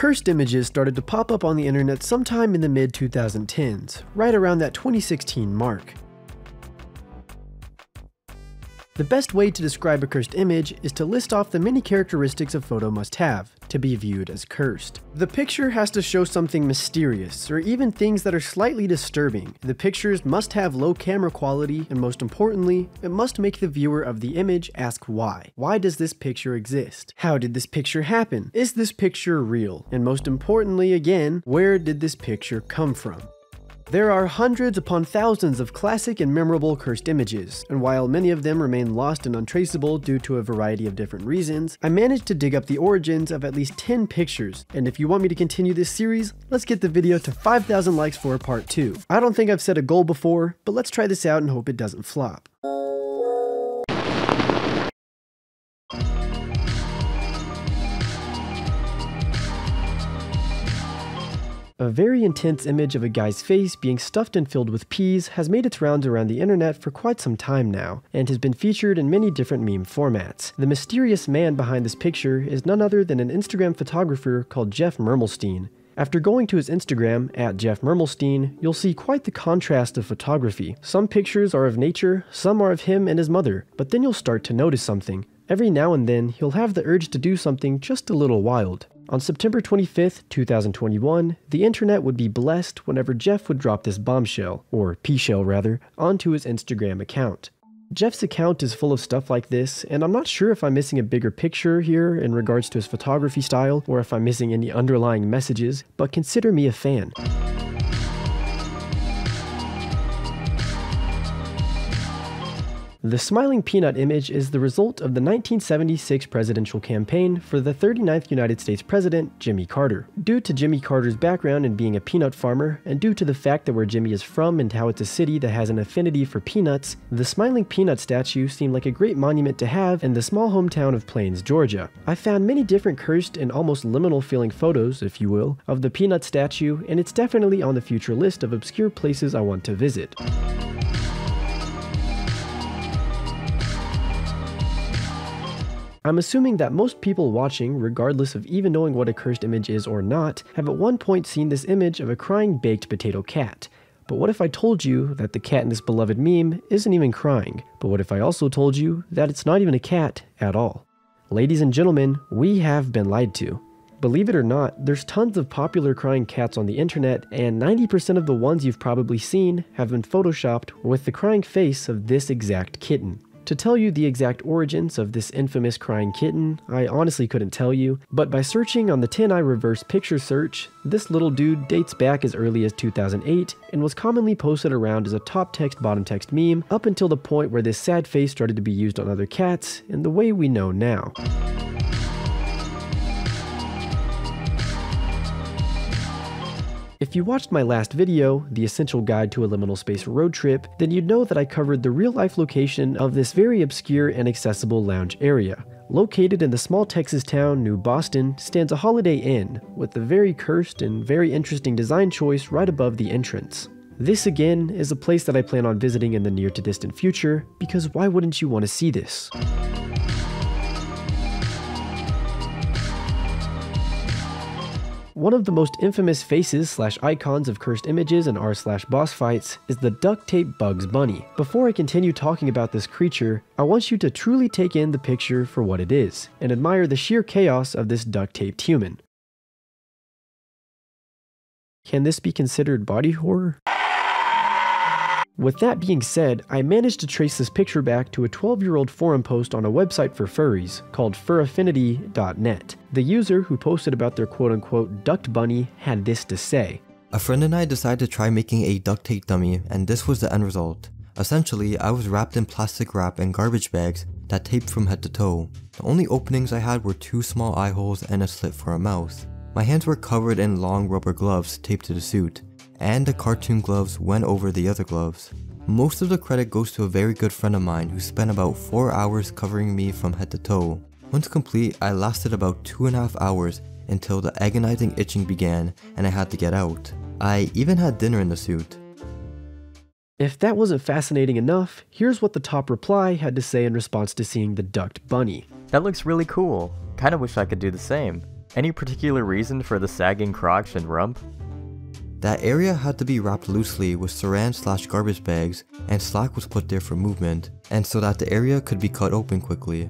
Cursed images started to pop up on the internet sometime in the mid-2010s, right around that 2016 mark. The best way to describe a cursed image is to list off the many characteristics a photo must have to be viewed as cursed. The picture has to show something mysterious, or even things that are slightly disturbing. The pictures must have low camera quality, and most importantly, it must make the viewer of the image ask why. Why does this picture exist? How did this picture happen? Is this picture real? And most importantly again, where did this picture come from? There are hundreds upon thousands of classic and memorable cursed images, and while many of them remain lost and untraceable due to a variety of different reasons, I managed to dig up the origins of at least 10 pictures, and if you want me to continue this series, let's get the video to 5,000 likes for part 2. I don't think I've set a goal before, but let's try this out and hope it doesn't flop. A very intense image of a guy's face being stuffed and filled with peas has made its rounds around the internet for quite some time now, and has been featured in many different meme formats. The mysterious man behind this picture is none other than an Instagram photographer called Jeff Mermelstein. After going to his Instagram, @JeffMermelstein, you'll see quite the contrast of photography. Some pictures are of nature, some are of him and his mother, but then you'll start to notice something. Every now and then, he'll have the urge to do something just a little wild. On September 25th, 2021, the internet would be blessed whenever Jeff would drop this bombshell, or pea-shell rather, onto his Instagram account. Jeff's account is full of stuff like this, and I'm not sure if I'm missing a bigger picture here in regards to his photography style, or if I'm missing any underlying messages, but consider me a fan. The smiling peanut image is the result of the 1976 presidential campaign for the 39th United States President, Jimmy Carter. Due to Jimmy Carter's background in being a peanut farmer, and due to the fact that where Jimmy is from and how it's a city that has an affinity for peanuts, the smiling peanut statue seemed like a great monument to have in the small hometown of Plains, Georgia. I found many different cursed and almost liminal feeling photos, if you will, of the peanut statue, and it's definitely on the future list of obscure places I want to visit. I'm assuming that most people watching, regardless of even knowing what a cursed image is or not, have at one point seen this image of a crying baked potato cat. But what if I told you that the cat in this beloved meme isn't even crying? But what if I also told you that it's not even a cat at all? Ladies and gentlemen, we have been lied to. Believe it or not, there's tons of popular crying cats on the internet, and 90% of the ones you've probably seen have been photoshopped with the crying face of this exact kitten. To tell you the exact origins of this infamous crying kitten, I honestly couldn't tell you, but by searching on the 10i reverse picture search, this little dude dates back as early as 2008 and was commonly posted around as a top text bottom text meme up until the point where this sad face started to be used on other cats in the way we know now. If you watched my last video, The Essential Guide to a Liminal Space Road Trip, then you'd know that I covered the real-life location of this very obscure and accessible lounge area. Located in the small Texas town New Boston stands a Holiday Inn, with a very cursed and very interesting design choice right above the entrance. This again is a place that I plan on visiting in the near to distant future, because why wouldn't you want to see this? One of the most infamous faces/icons of cursed images and r/boss fights is the duct tape Bugs Bunny. Before I continue talking about this creature, I want you to truly take in the picture for what it is, and admire the sheer chaos of this duct taped human. Can this be considered body horror? With that being said, I managed to trace this picture back to a 12-year-old forum post on a website for furries called furaffinity.net. The user who posted about their quote-unquote duct bunny had this to say. A friend and I decided to try making a duct tape dummy, and this was the end result. Essentially, I was wrapped in plastic wrap and garbage bags that taped from head to toe. The only openings I had were 2 small eye holes and a slit for a mouth. My hands were covered in long rubber gloves taped to the suit, and the cartoon gloves went over the other gloves. Most of the credit goes to a very good friend of mine who spent about 4 hours covering me from head to toe. Once complete, I lasted about 2.5 hours until the agonizing itching began and I had to get out. I even had dinner in the suit. If that wasn't fascinating enough, here's what the top reply had to say in response to seeing the duct bunny. That looks really cool. Kinda wish I could do the same. Any particular reason for the sagging crotch and rump? That area had to be wrapped loosely with saran/garbage bags, and slack was put there for movement, and so that the area could be cut open quickly.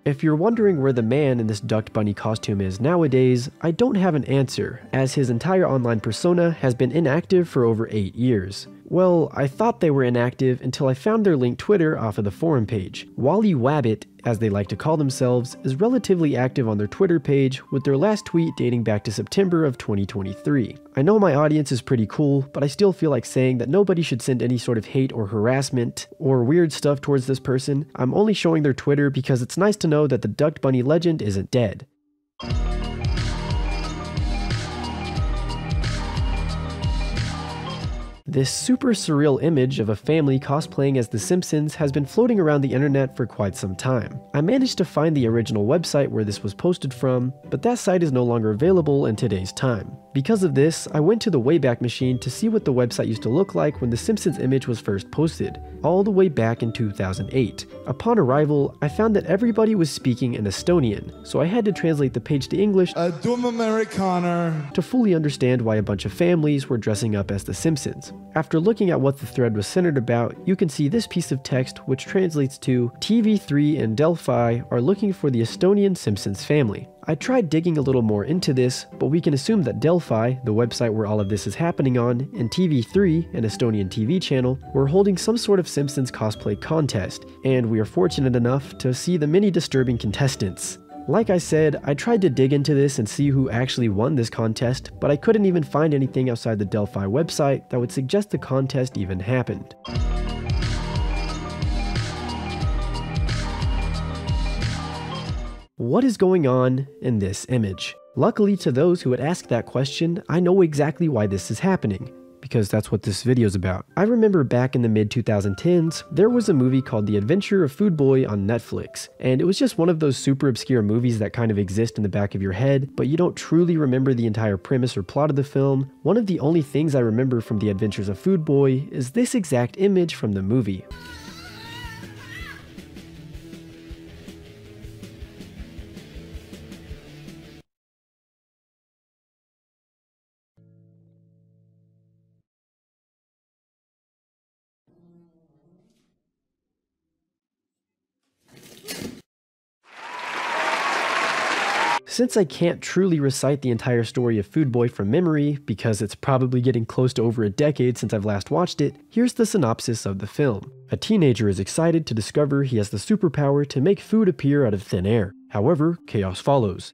If you're wondering where the man in this Duct Bunny costume is nowadays, I don't have an answer, as his entire online persona has been inactive for over 8 years. Well, I thought they were inactive until I found their linked Twitter off of the forum page. Wally Wabbit, as they like to call themselves, is relatively active on their Twitter page, with their last tweet dating back to September of 2023. I know my audience is pretty cool, but I still feel like saying that nobody should send any sort of hate or harassment or weird stuff towards this person. I'm only showing their Twitter because it's nice to know that the Duct Bunny legend isn't dead. This super surreal image of a family cosplaying as the Simpsons has been floating around the internet for quite some time. I managed to find the original website where this was posted from, but that site is no longer available in today's time. Because of this, I went to the Wayback Machine to see what the website used to look like when the Simpsons image was first posted, all the way back in 2008. Upon arrival, I found that everybody was speaking in Estonian, so I had to translate the page to English to fully understand why a bunch of families were dressing up as the Simpsons. After looking at what the thread was centered about, you can see this piece of text which translates to TV3 and Delphi are looking for the Estonian Simpsons family. I tried digging a little more into this, but we can assume that Delphi, the website where all of this is happening on, and TV3, an Estonian TV channel, were holding some sort of Simpsons cosplay contest, and we are fortunate enough to see the many disturbing contestants. Like I said, I tried to dig into this and see who actually won this contest, but I couldn't even find anything outside the Delphi website that would suggest the contest even happened. What is going on in this image? Luckily to those who had asked that question, I know exactly why this is happening, because that's what this video is about. I remember back in the mid-2010s, there was a movie called The Adventure of Food Boy on Netflix, and it was just one of those super obscure movies that kind of exist in the back of your head, but you don't truly remember the entire premise or plot of the film. One of the only things I remember from The Adventures of Food Boy is this exact image from the movie. Since I can't truly recite the entire story of Food Boy from memory, because it's probably getting close to over a decade since I've last watched it, here's the synopsis of the film. A teenager is excited to discover he has the superpower to make food appear out of thin air. However, chaos follows.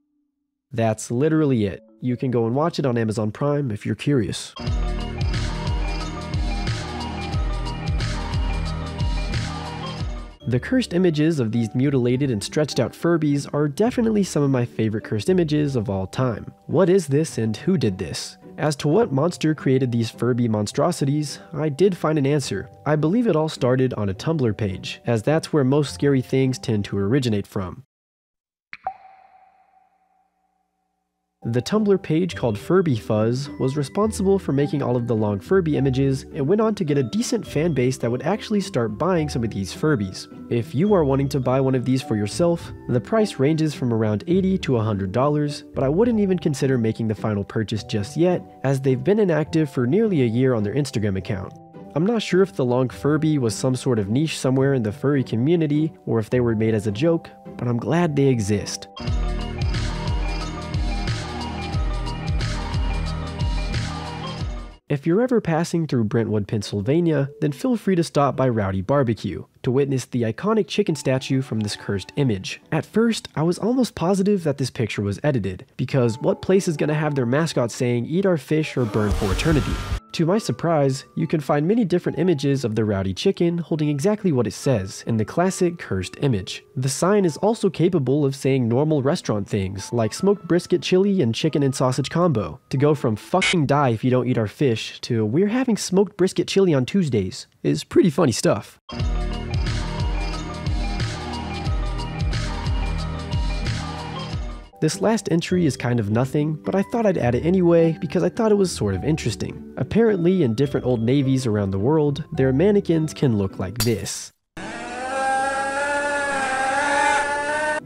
That's literally it. You can go and watch it on Amazon Prime if you're curious. The cursed images of these mutilated and stretched out Furbies are definitely some of my favorite cursed images of all time. What is this and who did this? As to what monster created these Furby monstrosities, I did find an answer. I believe it all started on a Tumblr page, as that's where most scary things tend to originate from. The Tumblr page called Furby Fuzz was responsible for making all of the long Furby images and went on to get a decent fan base that would actually start buying some of these Furbies. If you are wanting to buy one of these for yourself, the price ranges from around $80 to $100, but I wouldn't even consider making the final purchase just yet, as they've been inactive for nearly a year on their Instagram account. I'm not sure if the long Furby was some sort of niche somewhere in the furry community, or if they were made as a joke, but I'm glad they exist. If you're ever passing through Brentwood, Pennsylvania, then feel free to stop by Rowdy Barbecue to witness the iconic chicken statue from this cursed image. At first, I was almost positive that this picture was edited, because what place is gonna have their mascot saying "Eat our fish or burn for eternity"? To my surprise, you can find many different images of the Rowdy chicken holding exactly what it says in the classic cursed image. The sign is also capable of saying normal restaurant things like smoked brisket chili and chicken and sausage combo. To go from "fucking die if you don't eat our fish" to "we're having smoked brisket chili on Tuesdays" is pretty funny stuff. This last entry is kind of nothing, but I thought I'd add it anyway because I thought it was sort of interesting. Apparently, in different old navies around the world, their mannequins can look like this.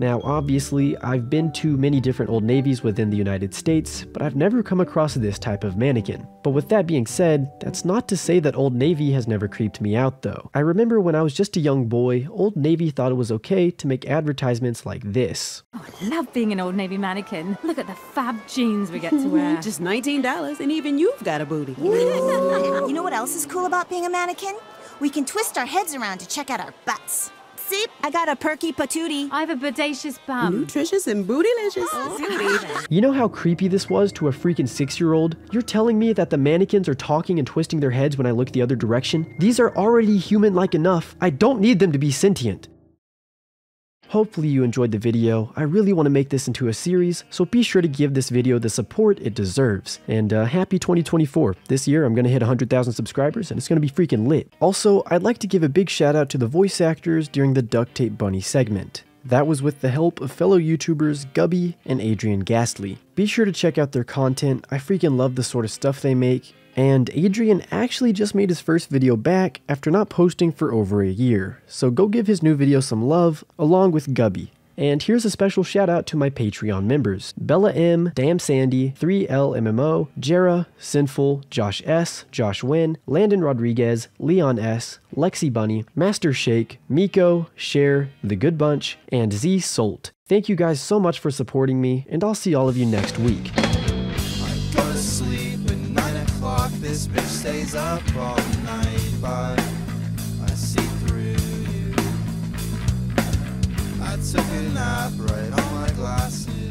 Now, obviously, I've been to many different Old Navies within the United States, but I've never come across this type of mannequin. But with that being said, that's not to say that Old Navy has never creeped me out though. I remember when I was just a young boy, Old Navy thought it was okay to make advertisements like this. Oh, I love being an Old Navy mannequin. Look at the fab jeans we get to wear. Just $19 and even you've got a booty. You know what else is cool about being a mannequin? We can twist our heads around to check out our butts. See? I got a perky patootie. I have a bodacious bum. Nutritious and bootylicious. You know how creepy this was to a freaking 6-year-old? You're telling me that the mannequins are talking and twisting their heads when I look the other direction? These are already human-like enough. I don't need them to be sentient. Hopefully you enjoyed the video. I really want to make this into a series, so be sure to give this video the support it deserves. And happy 2024. This year I'm going to hit 100,000 subscribers and it's going to be freaking lit. Also, I'd like to give a big shout out to the voice actors during the Duct Tape Bunny segment. That was with the help of fellow YouTubers Gubby and Adrian Ghastly. Be sure to check out their content. I freaking love the sort of stuff they make. And Adrian actually just made his first video back after not posting for over a year, so go give his new video some love, along with Gubby. And here's a special shout out to my Patreon members: Bella M, Damsandee, 3LMMO, Jera, Sinful, Josh S, Josh Wynn, Landon Rodriguez, Leon S, Lexi Bunny, Master Shake, Meeko, Cher, The Good Bunch, and Z Solt. Thank you guys so much for supporting me, and I'll see all of you next week. This bitch stays up all night, but I see through you. I took a nap right on my glasses.